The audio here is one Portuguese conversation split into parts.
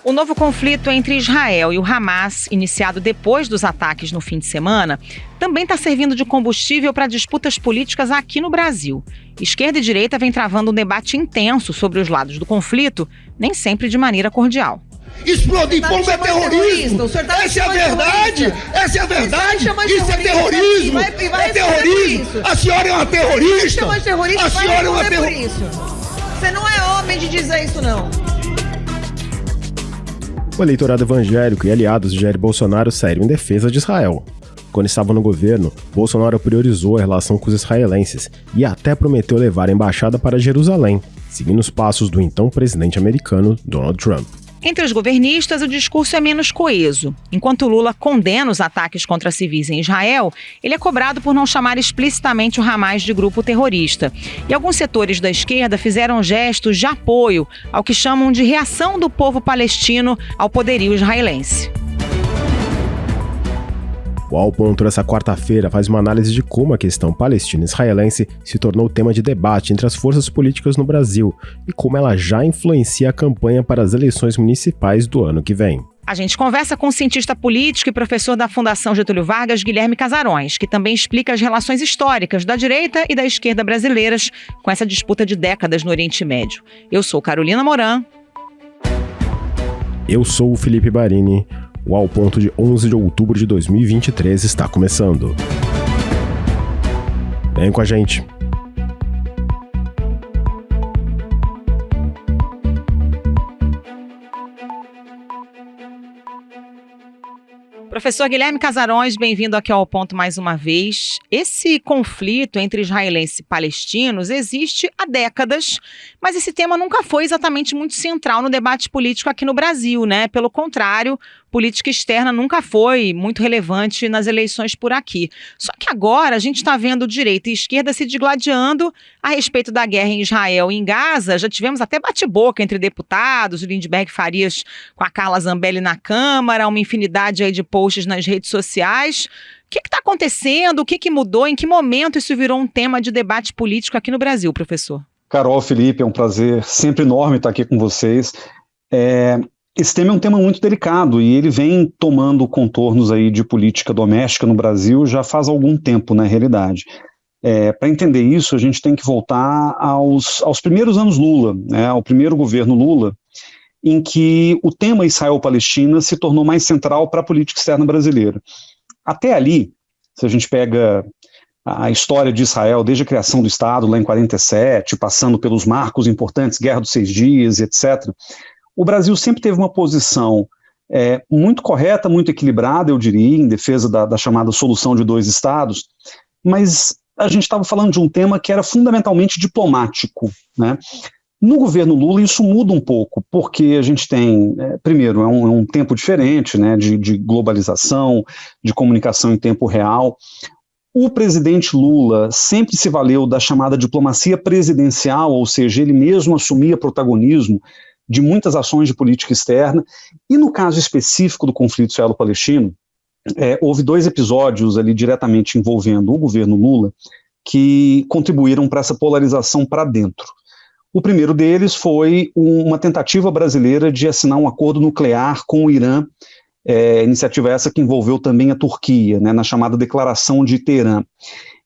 O novo conflito entre Israel e o Hamas, iniciado depois dos ataques no fim de semana, também está servindo de combustível para disputas políticas aqui no Brasil. Esquerda e direita vêm travando um debate intenso sobre os lados do conflito, nem sempre de maneira cordial. Explodir pombo é terrorismo. Essa é a verdade. Essa é a verdade. Isso é terrorismo. É terrorismo. A senhora é uma terrorista. A senhora é uma terrorista. Você não é homem de dizer isso, não. O eleitorado evangélico e aliados de Jair Bolsonaro saíram em defesa de Israel. Quando estava no governo, Bolsonaro priorizou a relação com os israelenses e até prometeu levar a embaixada para Jerusalém, seguindo os passos do então presidente americano Donald Trump. Entre os governistas, o discurso é menos coeso. Enquanto Lula condena os ataques contra civis em Israel, ele é cobrado por não chamar explicitamente o Hamas de grupo terrorista. E alguns setores da esquerda fizeram gestos de apoio ao que chamam de reação do povo palestino ao poderio israelense. O Ao Ponto dessa quarta-feira faz uma análise de como a questão palestina-israelense se tornou tema de debate entre as forças políticas no Brasil e como ela já influencia a campanha para as eleições municipais do ano que vem. A gente conversa com o cientista político e professor da Fundação Getúlio Vargas, Guilherme Casarões, que também explica as relações históricas da direita e da esquerda brasileiras com essa disputa de décadas no Oriente Médio. Eu sou Carolina Moran. Eu sou o Felipe Barini. O Ao Ponto de 11 de outubro de 2023 está começando. Vem com a gente. Professor Guilherme Casarões, bem-vindo aqui ao Ponto mais uma vez. Esse conflito entre israelenses e palestinos existe há décadas, mas esse tema nunca foi exatamente muito central no debate político aqui no Brasil, né? Pelo contrário, política externa nunca foi muito relevante nas eleições por aqui. Só que agora a gente está vendo direita e esquerda se digladiando a respeito da guerra em Israel e em Gaza. Já tivemos até bate-boca entre deputados, o Lindbergh Farias com a Carla Zambelli na Câmara, uma infinidade aí de posts nas redes sociais. O que está acontecendo? O que mudou? Em que momento isso virou um tema de debate político aqui no Brasil, professor? Carol, Felipe, é um prazer sempre enorme estar aqui com vocês. Esse tema é um tema muito delicado e ele vem tomando contornos aí de política doméstica no Brasil já faz algum tempo, na realidade. Para entender isso, a gente tem que voltar aos primeiros anos Lula, né, ao primeiro governo Lula, em que o tema Israel-Palestina se tornou mais central para a política externa brasileira. Até ali, se a gente pega a história de Israel, desde a criação do Estado, lá em 47, passando pelos marcos importantes, Guerra dos 6 Dias, etc., o Brasil sempre teve uma posição muito correta, muito equilibrada, eu diria, em defesa da chamada solução de 2 estados, mas a gente estava falando de um tema que era fundamentalmente diplomático, né? No governo Lula isso muda um pouco, porque a gente tem, primeiro, é um tempo diferente, né, de globalização, de comunicação em tempo real. O presidente Lula sempre se valeu da chamada diplomacia presidencial, ou seja, ele mesmo assumia protagonismo de muitas ações de política externa, e no caso específico do conflito israelo-palestino, houve 2 episódios ali diretamente envolvendo o governo Lula que contribuíram para essa polarização para dentro. O primeiro deles foi uma tentativa brasileira de assinar um acordo nuclear com o Irã, iniciativa essa que envolveu também a Turquia, né, na chamada Declaração de Teherã.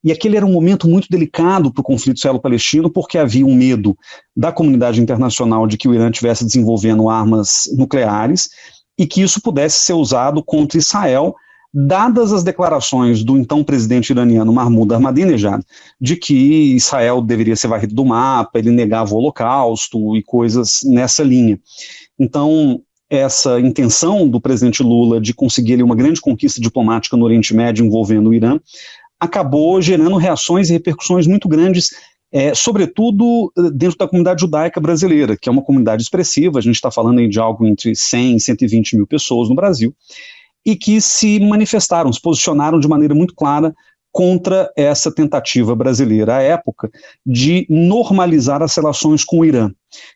E aquele era um momento muito delicado para o conflito israelo-palestino, porque havia um medo da comunidade internacional de que o Irã estivesse desenvolvendo armas nucleares e que isso pudesse ser usado contra Israel, dadas as declarações do então presidente iraniano Mahmoud Ahmadinejad de que Israel deveria ser varrido do mapa, ele negava o Holocausto e coisas nessa linha. Então, essa intenção do presidente Lula de conseguir ali uma grande conquista diplomática no Oriente Médio envolvendo o Irã acabou gerando reações e repercussões muito grandes, sobretudo dentro da comunidade judaica brasileira, que é uma comunidade expressiva. A gente está falando aí de algo entre 100 e 120 mil pessoas no Brasil, e que se manifestaram, se posicionaram de maneira muito clara contra essa tentativa brasileira à época de normalizar as relações com o Irã.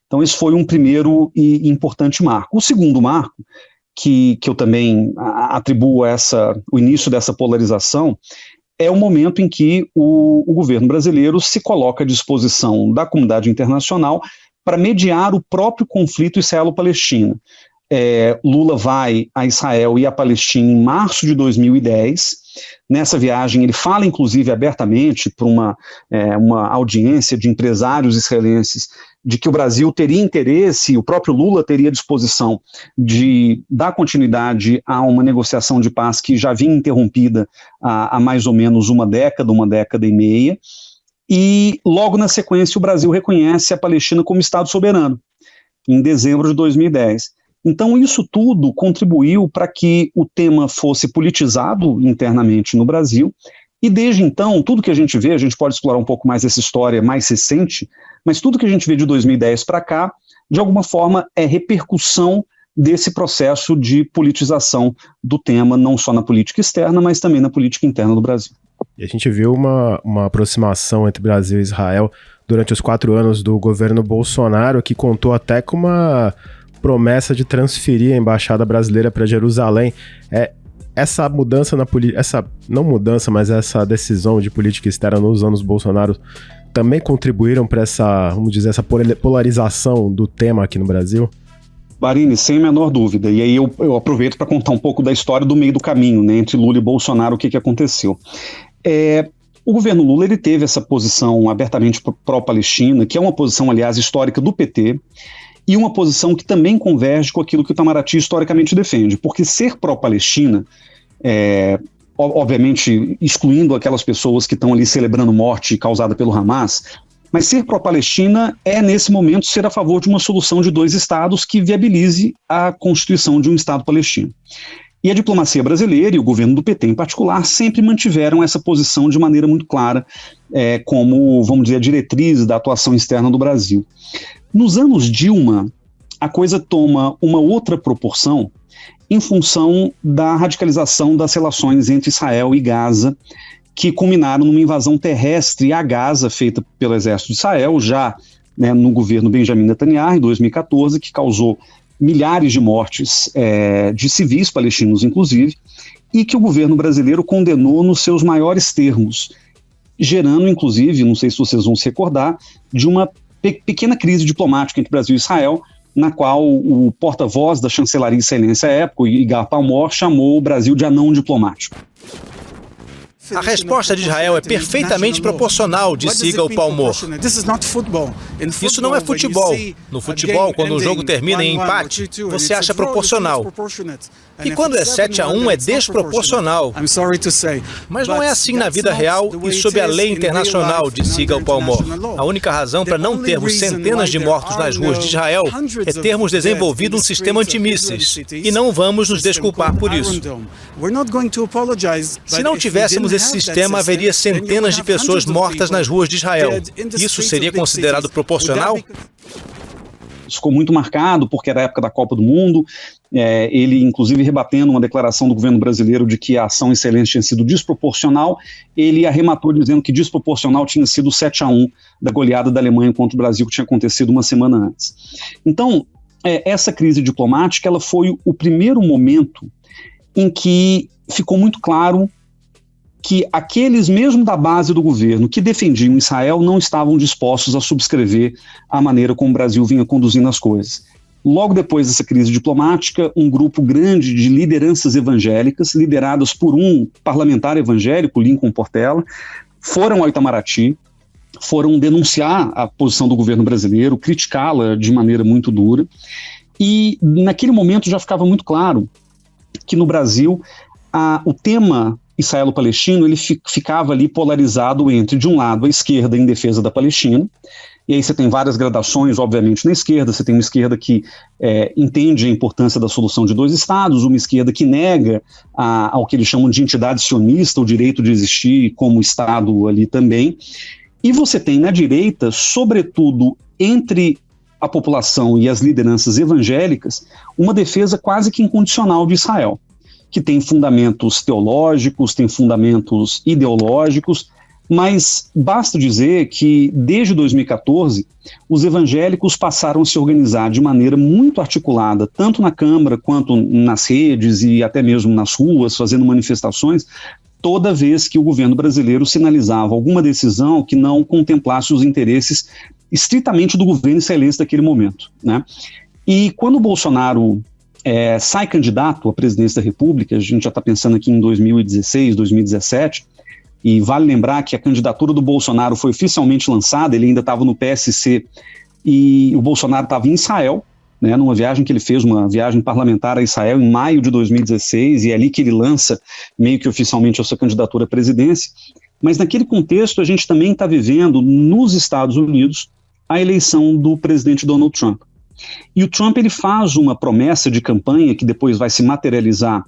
Então esse foi um primeiro e importante marco. O segundo marco, que eu também atribuo o início dessa polarização, é o momento em que o governo brasileiro se coloca à disposição da comunidade internacional para mediar o próprio conflito israelo-palestina. Lula vai a Israel e a Palestina em março de 2010. Nessa viagem ele fala inclusive abertamente para uma audiência de empresários israelenses de que o Brasil teria interesse, o próprio Lula teria disposição de dar continuidade a uma negociação de paz que já vinha interrompida há mais ou menos uma década e meia, e logo na sequência o Brasil reconhece a Palestina como Estado soberano, em dezembro de 2010. Então isso tudo contribuiu para que o tema fosse politizado internamente no Brasil, e desde então, tudo que a gente vê, a gente pode explorar um pouco mais essa história mais recente, mas tudo que a gente vê de 2010 para cá, de alguma forma é repercussão desse processo de politização do tema, não só na política externa, mas também na política interna do Brasil. E a gente viu uma aproximação entre Brasil e Israel durante os 4 anos do governo Bolsonaro, que contou até com uma promessa de transferir a embaixada brasileira para Jerusalém. Essa mudança na política, essa decisão de política externa nos anos Bolsonaro também contribuíram para essa polarização do tema aqui no Brasil? Barini, sem a menor dúvida, e aí eu aproveito para contar um pouco da história do meio do caminho, né, entre Lula e Bolsonaro, o que aconteceu. O governo Lula ele teve essa posição abertamente pró-Palestina, que é uma posição, aliás, histórica do PT, e uma posição que também converge com aquilo que o Itamaraty historicamente defende, porque ser pró-Palestina, obviamente excluindo aquelas pessoas que estão ali celebrando morte causada pelo Hamas, mas ser pró-Palestina é, nesse momento, ser a favor de uma solução de 2 estados que viabilize a constituição de um Estado palestino. E a diplomacia brasileira e o governo do PT, em particular, sempre mantiveram essa posição de maneira muito clara, como, vamos dizer, a diretriz da atuação externa do Brasil. Nos anos Dilma, a coisa toma uma outra proporção em função da radicalização das relações entre Israel e Gaza, que culminaram numa invasão terrestre a Gaza feita pelo exército de Israel, já no governo Benjamin Netanyahu, em 2014, que causou milhares de mortes de civis palestinos, inclusive, e que o governo brasileiro condenou nos seus maiores termos, gerando, inclusive, não sei se vocês vão se recordar, de uma pequena crise diplomática entre Brasil e Israel, na qual o porta-voz da chancelaria israelense à época, Igal Palmor, chamou o Brasil de anão diplomático. A resposta de Israel é perfeitamente proporcional, disse Igal Palmor. Isso não é futebol. No futebol, quando o jogo termina em empate, você acha proporcional. E quando é 7-1, é desproporcional. Mas não é assim na vida real e sob a lei internacional, disse Igal Palmor. A única razão para não termos centenas de mortos nas ruas de Israel é termos desenvolvido um sistema antimísseis. E não vamos nos desculpar por isso. Se não tivéssemos esse sistema, haveria centenas de pessoas mortas nas ruas de Israel. Isso seria considerado proporcional? Isso ficou muito marcado, porque era a época da Copa do Mundo, ele inclusive rebatendo uma declaração do governo brasileiro de que a ação israelense tinha sido desproporcional, ele arrematou dizendo que desproporcional tinha sido o 7-1 da goleada da Alemanha contra o Brasil, que tinha acontecido uma semana antes. Então, essa crise diplomática ela foi o primeiro momento em que ficou muito claro que aqueles mesmo da base do governo que defendiam Israel não estavam dispostos a subscrever a maneira como o Brasil vinha conduzindo as coisas. Logo depois dessa crise diplomática, um grupo grande de lideranças evangélicas, lideradas por um parlamentar evangélico, Lincoln Portela, foram ao Itamaraty, foram denunciar a posição do governo brasileiro, criticá-la de maneira muito dura, e naquele momento já ficava muito claro que no Brasil o tema israelo-palestino ele ficava ali polarizado entre, de um lado, a esquerda em defesa da Palestina, e aí você tem várias gradações, obviamente, na esquerda. Você tem uma esquerda que entende a importância da solução de 2 estados, uma esquerda que nega ao que eles chamam de entidade sionista, o direito de existir como Estado ali também, e você tem na direita, sobretudo entre a população e as lideranças evangélicas, uma defesa quase que incondicional de Israel, que tem fundamentos teológicos, tem fundamentos ideológicos, mas basta dizer que desde 2014 os evangélicos passaram a se organizar de maneira muito articulada, tanto na Câmara quanto nas redes e até mesmo nas ruas, fazendo manifestações, toda vez que o governo brasileiro sinalizava alguma decisão que não contemplasse os interesses estritamente do governo israelense daquele momento, né? E quando o Bolsonaro sai candidato à presidência da República, a gente já está pensando aqui em 2016, 2017, e vale lembrar que a candidatura do Bolsonaro foi oficialmente lançada, ele ainda estava no PSC, e o Bolsonaro estava em Israel, né, numa viagem que ele fez, uma viagem parlamentar a Israel em maio de 2016, e é ali que ele lança meio que oficialmente a sua candidatura à presidência. Mas naquele contexto a gente também está vivendo nos Estados Unidos a eleição do presidente Donald Trump. E o Trump ele faz uma promessa de campanha que depois vai se materializar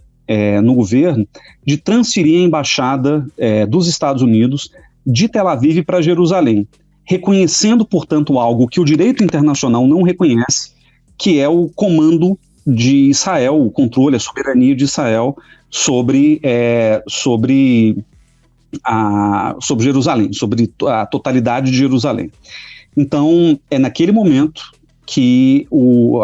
no governo, de transferir a embaixada dos Estados Unidos de Tel Aviv para Jerusalém, reconhecendo, portanto, algo que o direito internacional não reconhece, que é o comando de Israel, o controle, a soberania de Israel sobre Jerusalém, sobre a totalidade de Jerusalém. Então, é naquele momento que,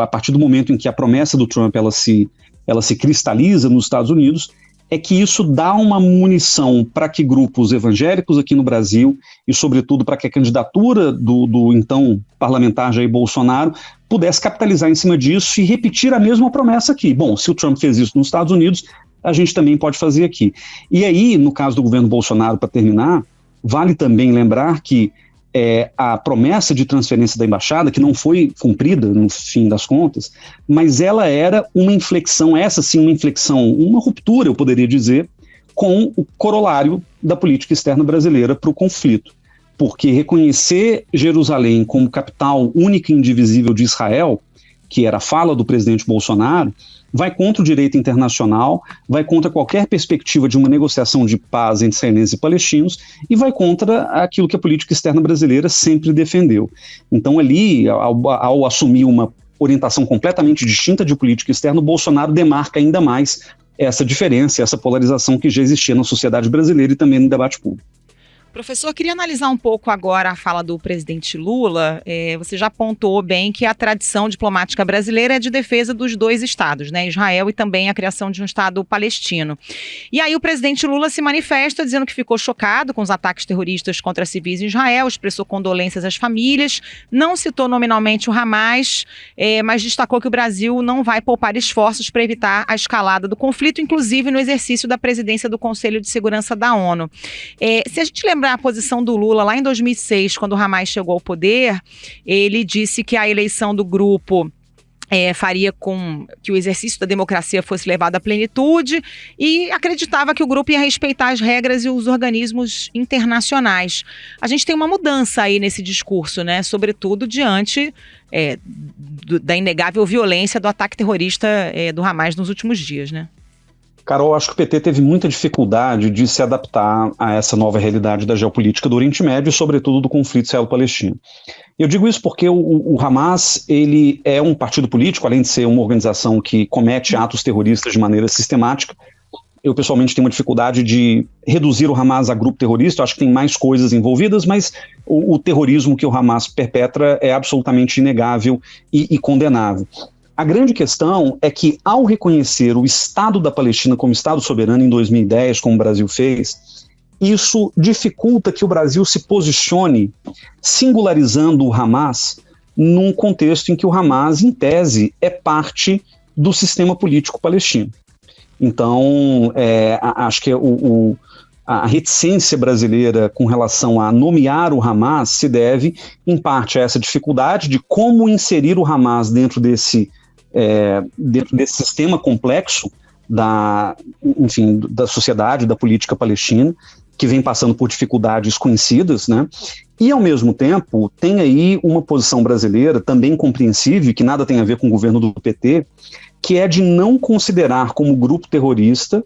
a partir do momento em que a promessa do Trump ela se cristaliza nos Estados Unidos, é que isso dá uma munição para que grupos evangélicos aqui no Brasil, e sobretudo para que a candidatura do então parlamentar Jair Bolsonaro pudesse capitalizar em cima disso e repetir a mesma promessa aqui. Bom, se o Trump fez isso nos Estados Unidos, a gente também pode fazer aqui. E aí, no caso do governo Bolsonaro, para terminar, vale também lembrar que a promessa de transferência da embaixada, que não foi cumprida no fim das contas, mas ela era uma inflexão, uma ruptura, eu poderia dizer, com o corolário da política externa brasileira para o conflito. Porque reconhecer Jerusalém como capital única e indivisível de Israel, que era a fala do presidente Bolsonaro, vai contra o direito internacional, vai contra qualquer perspectiva de uma negociação de paz entre israelenses e palestinos e vai contra aquilo que a política externa brasileira sempre defendeu. Então ali, ao assumir uma orientação completamente distinta de política externa, o Bolsonaro demarca ainda mais essa diferença, essa polarização que já existia na sociedade brasileira e também no debate público. Professor, queria analisar um pouco agora a fala do presidente Lula. Você já apontou bem que a tradição diplomática brasileira é de defesa dos dois estados, né, Israel e também a criação de um estado palestino. E aí o presidente Lula se manifesta dizendo que ficou chocado com os ataques terroristas contra civis em Israel, expressou condolências às famílias, não citou nominalmente o Hamas, mas destacou que o Brasil não vai poupar esforços para evitar a escalada do conflito, inclusive no exercício da presidência do Conselho de Segurança da ONU. Se a gente lembrar a posição do Lula lá em 2006, quando o Hamas chegou ao poder, ele disse que a eleição do grupo faria com que o exercício da democracia fosse levado à plenitude e acreditava que o grupo ia respeitar as regras e os organismos internacionais. A gente tem uma mudança aí nesse discurso, né? Sobretudo diante da inegável violência do ataque terrorista do Hamas nos últimos dias, né? Carol, acho que o PT teve muita dificuldade de se adaptar a essa nova realidade da geopolítica do Oriente Médio e, sobretudo, do conflito israelo-palestino. Eu digo isso porque o Hamas ele é um partido político, além de ser uma organização que comete atos terroristas de maneira sistemática. Eu, pessoalmente, tenho uma dificuldade de reduzir o Hamas a grupo terrorista. Eu acho que tem mais coisas envolvidas, mas o terrorismo que o Hamas perpetra é absolutamente inegável e condenável. A grande questão é que, ao reconhecer o Estado da Palestina como Estado soberano em 2010, como o Brasil fez, isso dificulta que o Brasil se posicione singularizando o Hamas num contexto em que o Hamas, em tese, é parte do sistema político palestino. Então, acho que a reticência brasileira com relação a nomear o Hamas se deve, em parte, a essa dificuldade de como inserir o Hamas dentro desse sistema complexo da sociedade, da política palestina, que vem passando por dificuldades conhecidas, né? E, ao mesmo tempo, tem aí uma posição brasileira também compreensível, que nada tem a ver com o governo do PT, que é de não considerar como grupo terrorista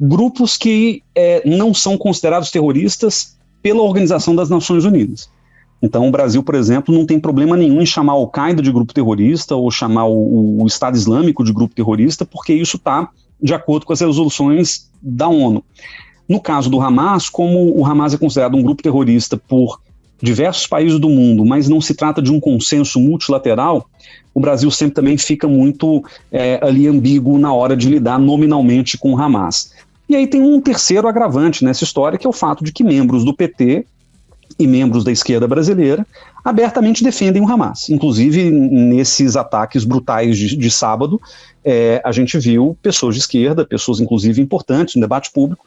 grupos que não são considerados terroristas pela Organização das Nações Unidas. Então, o Brasil, por exemplo, não tem problema nenhum em chamar a Al-Qaeda de grupo terrorista ou chamar o Estado Islâmico de grupo terrorista, porque isso está de acordo com as resoluções da ONU. No caso do Hamas, como o Hamas é considerado um grupo terrorista por diversos países do mundo, mas não se trata de um consenso multilateral, o Brasil sempre também fica muito ali ambíguo na hora de lidar nominalmente com o Hamas. E aí tem um terceiro agravante nessa história, que é o fato de que membros do PT e membros da esquerda brasileira abertamente defendem o Hamas. Inclusive, nesses ataques brutais de sábado, a gente viu pessoas de esquerda, pessoas inclusive importantes no debate público,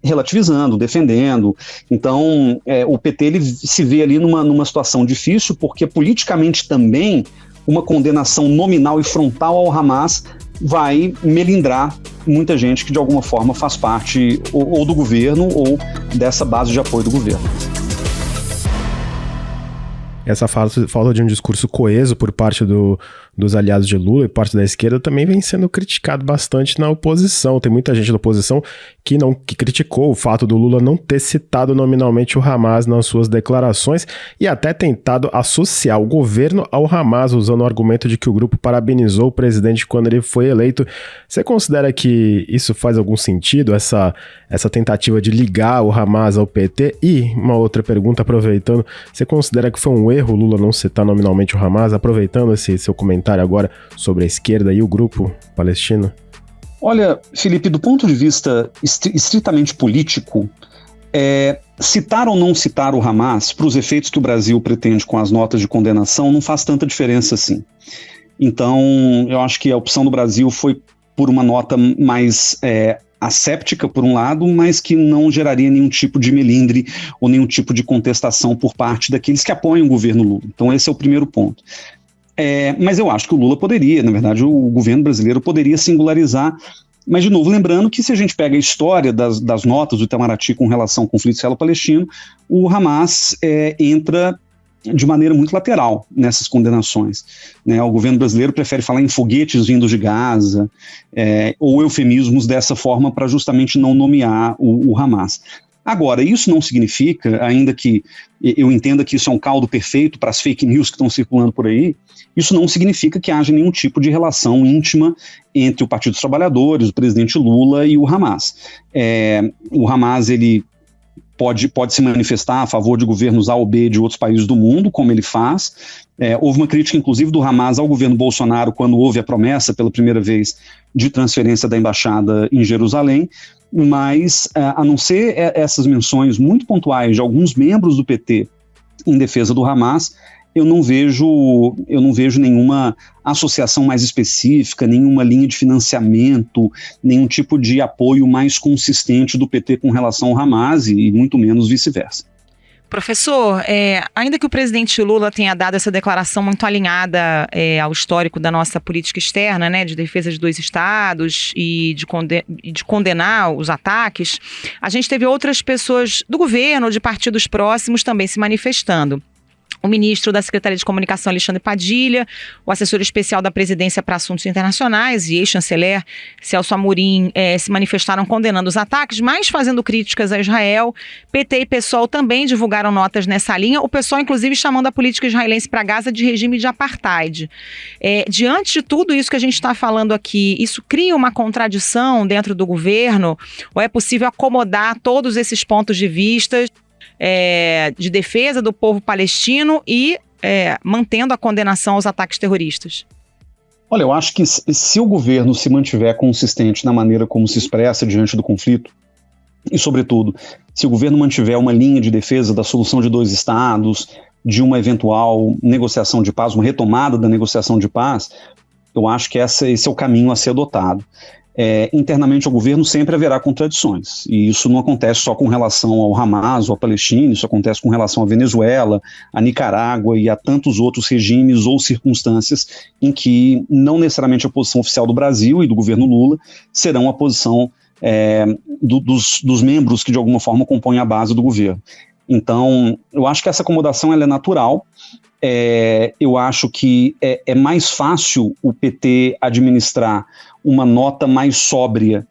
relativizando, defendendo. Então, o PT ele se vê ali numa situação difícil, porque politicamente também uma condenação nominal e frontal ao Hamas vai melindrar muita gente que de alguma forma faz parte ou do governo ou dessa base de apoio do governo. Essa falta de um discurso coeso por parte dos aliados de Lula e parte da esquerda também vem sendo criticado bastante na oposição. Tem muita gente da oposição que criticou o fato do Lula não ter citado nominalmente o Hamas nas suas declarações e até tentado associar o governo ao Hamas, usando o argumento de que o grupo parabenizou o presidente quando ele foi eleito. Você considera que isso faz algum sentido, essa tentativa de ligar o Hamas ao PT? E uma outra pergunta, aproveitando, você considera que foi um erro o Lula não citar nominalmente o Hamas, aproveitando esse seu comentário agora sobre a esquerda e o grupo palestino? Olha, Felipe, do ponto de vista estritamente político, citar ou não citar o Hamas, para os efeitos que o Brasil pretende com as notas de condenação, não faz tanta diferença assim. Então, eu acho que a opção do Brasil foi por uma nota mais asséptica, por um lado, mas que não geraria nenhum tipo de melindre ou nenhum tipo de contestação por parte daqueles que apoiam o governo Lula. Então, esse é o primeiro ponto. Mas eu acho que o Lula poderia, na verdade, o governo brasileiro poderia singularizar, mas, de novo, lembrando que se a gente pega a história das notas do Itamaraty com relação ao conflito israelo-palestino, o Hamas entra de maneira muito lateral nessas condenações, né? O governo brasileiro prefere falar em foguetes vindos de Gaza, ou eufemismos dessa forma para justamente não nomear o Hamas. Agora, isso não significa, ainda que eu entenda que isso é um caldo perfeito para as fake news que estão circulando por aí, isso não significa que haja nenhum tipo de relação íntima entre o Partido dos Trabalhadores, o presidente Lula e o Hamas. O Hamas, ele pode se manifestar a favor de governos A ou B de outros países do mundo, como ele faz. Houve uma crítica, inclusive, do Hamas ao governo Bolsonaro quando houve a promessa, pela primeira vez, de transferência da embaixada em Jerusalém, mas, a não ser essas menções muito pontuais de alguns membros do PT em defesa do Hamas, eu não vejo nenhuma associação mais específica, nenhuma linha de financiamento, nenhum tipo de apoio mais consistente do PT com relação ao Hamas e muito menos vice-versa. Professor, ainda que o presidente Lula tenha dado essa declaração muito alinhada ao histórico da nossa política externa, né, de defesa de dois estados e de condenar os ataques, a gente teve outras pessoas do governo, de partidos próximos, também se manifestando. O ministro da Secretaria de Comunicação, Alexandre Padilha, o assessor especial da Presidência para Assuntos Internacionais e ex-chanceler Celso Amorim se manifestaram condenando os ataques, mas fazendo críticas a Israel. PT e PSOL também divulgaram notas nessa linha, o PSOL inclusive chamando a política israelense para Gaza de regime de apartheid. Diante de tudo isso que a gente está falando aqui, isso cria uma contradição dentro do governo? Ou é possível acomodar todos esses pontos de vista de defesa do povo palestino e mantendo a condenação aos ataques terroristas? Olha, eu acho que se o governo se mantiver consistente na maneira como se expressa diante do conflito, e, sobretudo, se o governo mantiver uma linha de defesa da solução de dois estados, de uma eventual negociação de paz, uma retomada da negociação de paz, eu acho que esse é o caminho a ser adotado. Internamente ao governo sempre haverá contradições, e isso não acontece só com relação ao Hamas ou à Palestina, isso acontece com relação à Venezuela, à Nicarágua e a tantos outros regimes ou circunstâncias em que não necessariamente a posição oficial do Brasil e do governo Lula serão a posição dos membros que de alguma forma compõem a base do governo. Então, eu acho que essa acomodação ela é natural. Eu acho que é mais fácil o PT administrar uma nota mais sóbria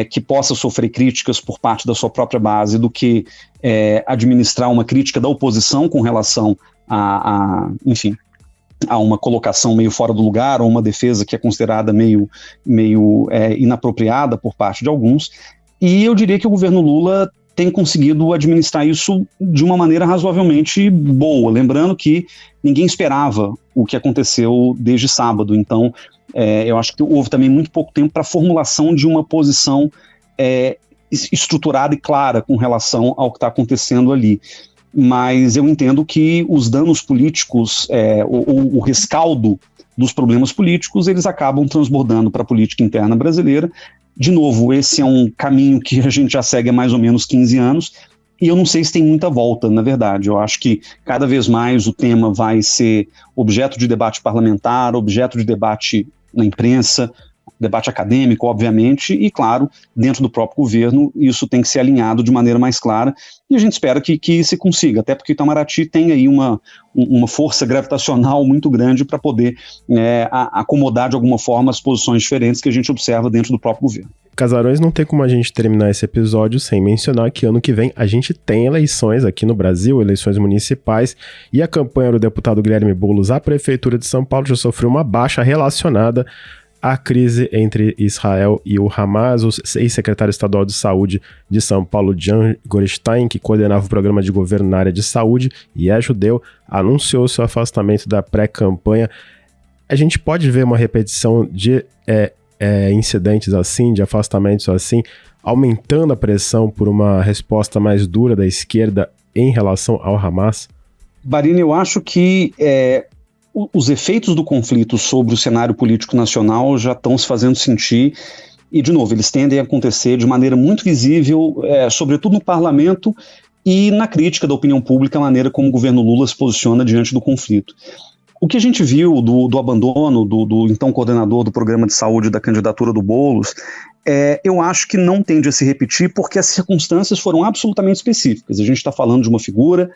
que possa sofrer críticas por parte da sua própria base do que administrar uma crítica da oposição com relação a uma colocação meio fora do lugar ou uma defesa que é considerada meio inapropriada por parte de alguns. E eu diria que o governo Lula tem conseguido administrar isso de uma maneira razoavelmente boa, lembrando que ninguém esperava o que aconteceu desde sábado, então eu acho que houve também muito pouco tempo para a formulação de uma posição estruturada e clara com relação ao que está acontecendo ali. mas eu entendo que os danos políticos, o rescaldo dos problemas políticos, eles acabam transbordando para a política interna brasileira. De novo, esse é um caminho que a gente já segue há mais ou menos 15 anos, e eu não sei se tem muita volta, na verdade. Eu acho que cada vez mais o tema vai ser objeto de debate parlamentar, objeto de debate na imprensa, debate acadêmico, obviamente, e, claro, dentro do próprio governo, isso tem que ser alinhado de maneira mais clara, e a gente espera que se consiga, até porque Itamaraty tem aí uma força gravitacional muito grande para poder acomodar de alguma forma as posições diferentes que a gente observa dentro do próprio governo. Casarões, não tem como a gente terminar esse episódio sem mencionar que ano que vem a gente tem eleições aqui no Brasil, eleições municipais, e a campanha do deputado Guilherme Boulos à Prefeitura de São Paulo já sofreu uma baixa relacionada à crise entre Israel e o Hamas. O ex-secretário estadual de saúde de São Paulo, Jean Gorenstein, que coordenava o programa de governo na área de saúde e é judeu, anunciou seu afastamento da pré-campanha. A gente pode ver uma repetição de incidentes assim, de afastamentos assim, aumentando a pressão por uma resposta mais dura da esquerda em relação ao Hamas? Barini, eu acho que os efeitos do conflito sobre o cenário político nacional já estão se fazendo sentir, e, de novo, eles tendem a acontecer de maneira muito visível, sobretudo no parlamento e na crítica da opinião pública, a maneira como o governo Lula se posiciona diante do conflito. O que a gente viu do abandono do então coordenador do programa de saúde da candidatura do Boulos, eu acho que não tende a se repetir porque as circunstâncias foram absolutamente específicas. A gente está falando de uma figura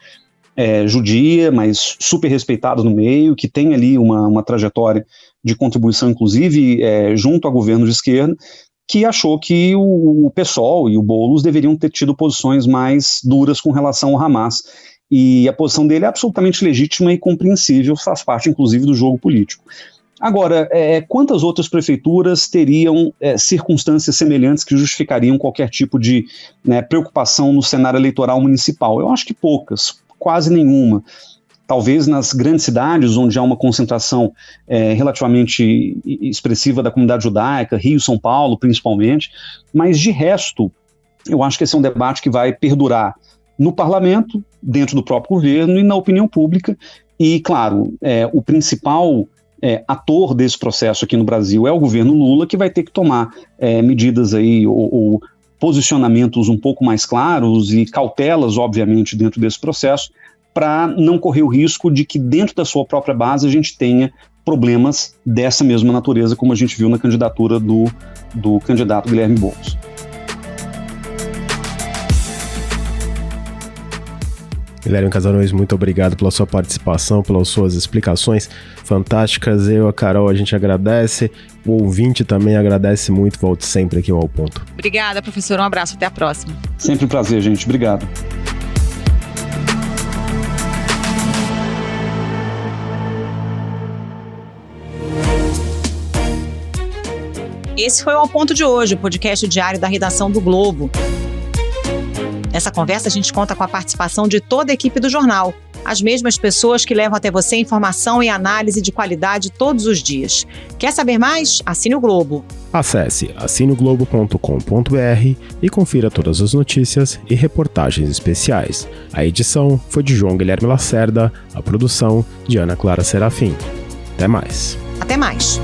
judia, mas super respeitada no meio, que tem ali uma trajetória de contribuição, inclusive, junto ao governo de esquerda, que achou que o PSOL e o Boulos deveriam ter tido posições mais duras com relação ao Hamas. E a posição dele é absolutamente legítima e compreensível, faz parte, inclusive, do jogo político. Agora, quantas outras prefeituras teriam circunstâncias semelhantes que justificariam qualquer tipo de preocupação no cenário eleitoral municipal? Eu acho que poucas, quase nenhuma. Talvez nas grandes cidades, onde há uma concentração relativamente expressiva da comunidade judaica, Rio, São Paulo, principalmente, mas de resto, eu acho que esse é um debate que vai perdurar no parlamento, dentro do próprio governo e na opinião pública. E, claro, o principal ator desse processo aqui no Brasil é o governo Lula, que vai ter que tomar medidas aí, ou posicionamentos um pouco mais claros e cautelas, obviamente, dentro desse processo, para não correr o risco de que dentro da sua própria base a gente tenha problemas dessa mesma natureza, como a gente viu na candidatura do candidato Guilherme Boulos. Guilherme Casarões, muito obrigado pela sua participação, pelas suas explicações fantásticas. Eu, a Carol, a gente agradece. O ouvinte também agradece muito. Volte sempre aqui ao Ponto. Obrigada, professor. Um abraço. Até a próxima. Sempre um prazer, gente. Obrigado. Esse foi o Ao Ponto de hoje, o podcast diário da redação do Globo. Nessa conversa, a gente conta com a participação de toda a equipe do jornal, as mesmas pessoas que levam até você informação e análise de qualidade todos os dias. Quer saber mais? Assine o Globo. Acesse assineglobo.com.br e confira todas as notícias e reportagens especiais. A edição foi de João Guilherme Lacerda, a produção de Ana Clara Serafim. Até mais. Até mais.